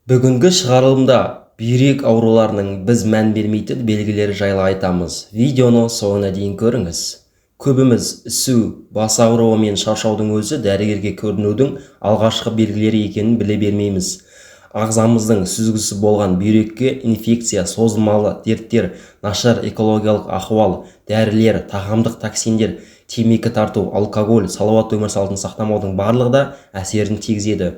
Бүгінгі шығарылымда бүйрек ауруларының біз мән бермейтін белгілері жайлы айтамыз. Видеоны соңына дейін көріңіз. Көбіміз ісу, бас ауруы мен шаршаудың өзі дәрігерге көрінудің алғашқы белгілері екенін біле бермейміз. Ағзамыздың сүзгісі болған бүйрекке инфекция, созылмалы дерттер, нашар экологиялық ахуал, дәрілер, тағамдық токсиндер, темекі тарту, алкоголь, салауатты өмір салтын сақтамаудың барлығы да әсерін тигізеді.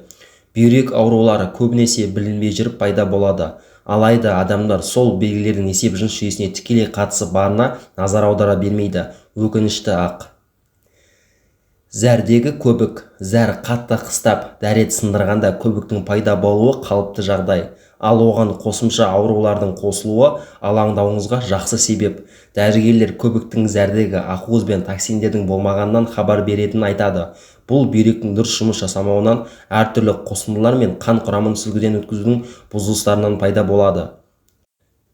Бүйрек аурулары көбінесе білінбей жүріп пайда болады. Алайда адамдар сол белгілердің несеп жыныс жүйесіне тікелей қатысы барына назар аудара бермейді. Өкінішті ақ. Зәрдегі көбік. Зәр қатты қыстап, дәрет сындырғанда көбіктің пайда болуы қалыпты жағдай. Ал оған қосымша аурулардың қосылуы алаңдауыңызға жақсы себеп. Дәрігерлер көбіктің зәрдегі ақуыз бен токсиндердің болмағаннан хабар беретінін айтады. Бұл бүйректің дұрыс жұмыс жасамауынан, әртүрлі қосындылар мен қан құрамын сүзгіден өткізудің бұзылыстарынан пайда болады.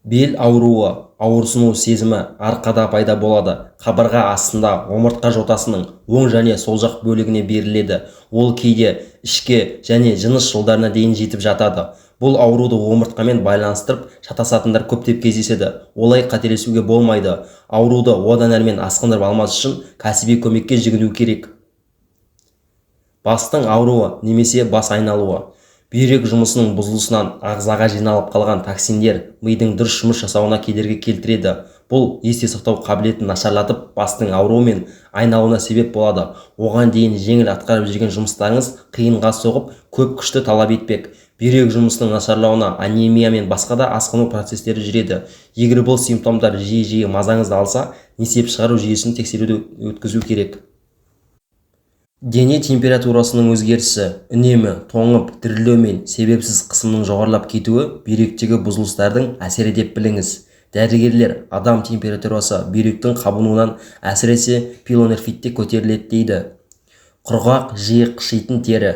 Бел ауруы, ауырсыну сезімі арқада пайда болады. Қабырға астында омыртқа жотасының оң және сол жақ бөлігіне беріледі. Ол кейде ішке және жыныс жолдарына дейін жетіп жатады. Бұл ауруды омыртқамен байланыстырып шатасатындар көптеп кездеседі. Олай қателесуге болмайды. Ауруды одан әрмен асқындырып алмас үшін кәсіби көмекке жүгіну керек. Бастың ауруы немесе бас айналуы. Бүйрек жұмысының бұзылысынан ағзаға жиналып қалған токсиндер мидың дұрыс жұмыс жасауына кедергі келтіреді. Бұл есте сақтау қабілетін нашарлатып, бастың ауруы мен айналуына себеп болады. Оған дейін жеңіл атқарып жүрген жұмыстарыңыз қиынға соғып, көп күшті талап етпек. Бүйрек жұмысының нашарлауына анемия мен басқа да асқыну процестері жүреді. Егер бұл симптомдар жиі-жиі мазаңызды алса, несеп шығару жүйесін тексеруді өткізу керек. Дене температурасының өзгерісі, үнемі тоңып, дірілдеу мен себепсіз қысымның жоғарылап кетуі бүйректегі бұзылыстардың әсері деп біліңіз. Дәрігерлер адам температурасы бүйректің қабынуынан әсіресе пилонефритте көтеріледі дейді. Құрғақ, жиі қышитын тері.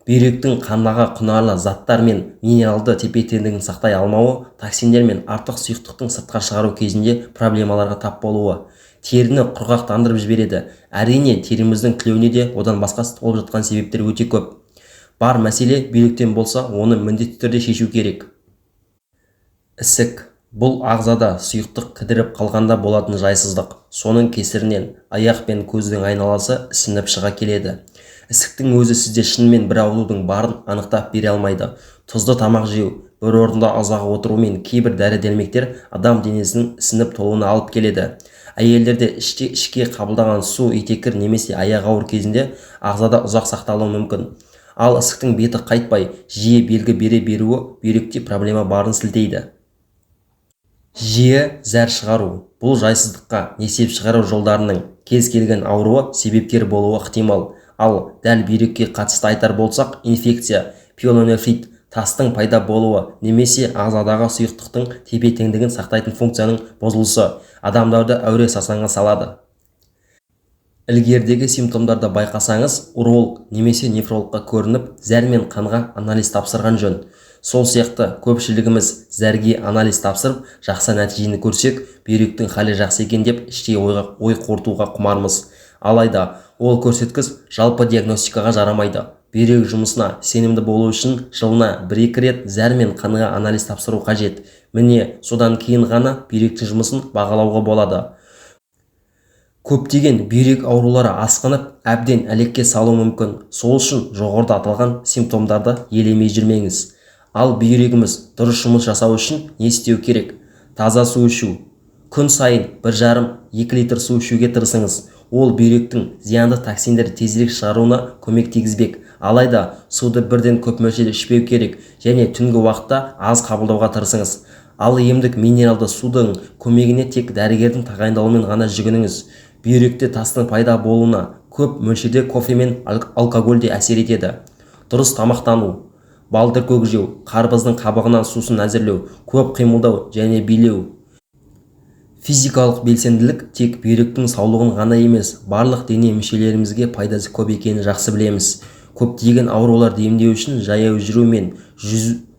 Бүйректің қандағы құнарлы заттар мен минералды тепе-теңдігін сақтай алмауы, токсиндер мен артық сұйықтықтың сыртқа шығару кезінде проблемаларға тап болуы. Теріні құрғақтандырып жібереді. Әрине, теріміздің түлеуіне де одан басқа болып жатқан себептер өте көп. Бар мәселе бүйректен болса, оны міндетті түрде шешу керек. Ісік. Бұл ағзада сұйықтық кідіріп қалғанда болатын жайсыздық. Соның кесірінен аяқ пен көздің айналасы ісініп шыға келеді. Ісіктің өзі сізде шынымен бір аурудың барын анықтап бере алмайды. Тұзды тамақ жеу, бір орында ұзақ отыру мен кейбір дәрі-дәрмектер адам денесінің ісініп толуына алып келеді. Әйелдерде ішке қабылдаған су, итекір немесе аяқ ауыр кезінде ағзада ұзақ сақталуы мүмкін. Ал ісіктің беті қайтпай, жиі белгі бере беруі бүйректе проблема барын сілтейді. Жиі зәр шығару. Бұл жайсыздыққа несеп шығару жолдарының кез келген ауруы себепкер болуы ықтимал. Ал дәл бүйрекке қатысты айтар болсақ, инфекция, пилонефрит, тастың пайда болуы немесе ағзадағы сұйықтықтың тепе-теңдігін сақтайтын функцияның бұзылысы адамдарды әуре сасаңға салады. Ілгердегі симптомдарды байқасаңыз, уролог немесе нефрологқа көрініп, зәр мен қанға анализ тапсырған жөн. Сол сияқты көпшілігіміз зәрге анализ тапсырып, жақсы нәтижені көрсек, бүйректің халі жақсы екен деп іштей ой қорытуға құмармыз. Алайда, ол көрсеткіш жалпы диагностикаға жарамайды. Бүйрек жұмысына сенімді болу үшін жылына 1-2 рет зәр мен қанға анализ тапсыру қажет. Міне, содан кейін ғана бүйректің жұмысын бағалауға болады. Көптеген бүйрек аурулары асқынып, әбден әлекке салу мүмкін. Сол үшін жоғарыда аталған симптомдарды елемей жүрмеңіз. Ал бүйрегіміз дұрыс жұмыс жасау үшін не істеу керек? Таза су ішу. Күн сайын 1,5-2 литр су ішуге тырысыңыз. Ол бүйректің зиянды токсиндерді тезірек шығаруына көмек тигізбек. Алайда суды бірден көп мөлшерде ішпеу керек және түнгі уақытта аз қабылдауға тырысыңыз. Ал емдік минералды судың көмегіне тек дәрігердің тағайындауымен ғана жүгініңіз. Бүйректе тастың пайда болуына көп мөлшерде кофе мен алкоголь де әсер етеді. Дұрыс тамақтану, балдыр көк жеу, қарбыздың қабығынан сусын әзірлеу, көп қимылдау және билеу. Физикалық белсенділік тек бүйректің саулығын ғана емес, барлық дене мүшелерімізге пайдасы көп екенін жақсы білеміз. Көптеген ауруларды емдеу үшін жаяу жүру мен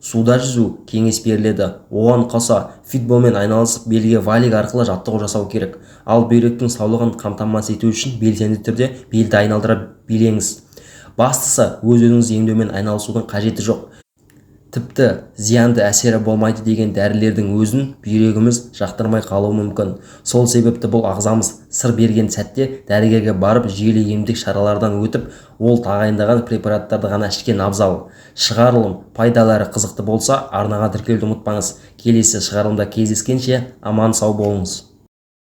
суда жүзу кеңес беріледі. Оған қоса футболмен айналысып, белге валик арқылы жаттығу жасау керек. Ал бүйректің саулығын қамтамасыз ету үшін белсенді түрде белді айналдыра билеңіз. Бастысы, өз-өзіңізді емдеумен айналысудың қажеті жоқ. тіпті зиянды әсері болмайды деген дәрілердің өзін бүйрегіміз жақтырмай қалуы мүмкін. Сол себепті бұл ағзамыз сыр берген сәтте дәрігерге барып жүйелі емдік шаралардан өтіп, ол тағайындаған препараттарды ғана ішкен абзал. Шығарылым пайдалы әрі қызықты болса, арнаға тіркелуді ұмытпаңыз. Келесі шығарылымда кездескенше аман сау болыңыз.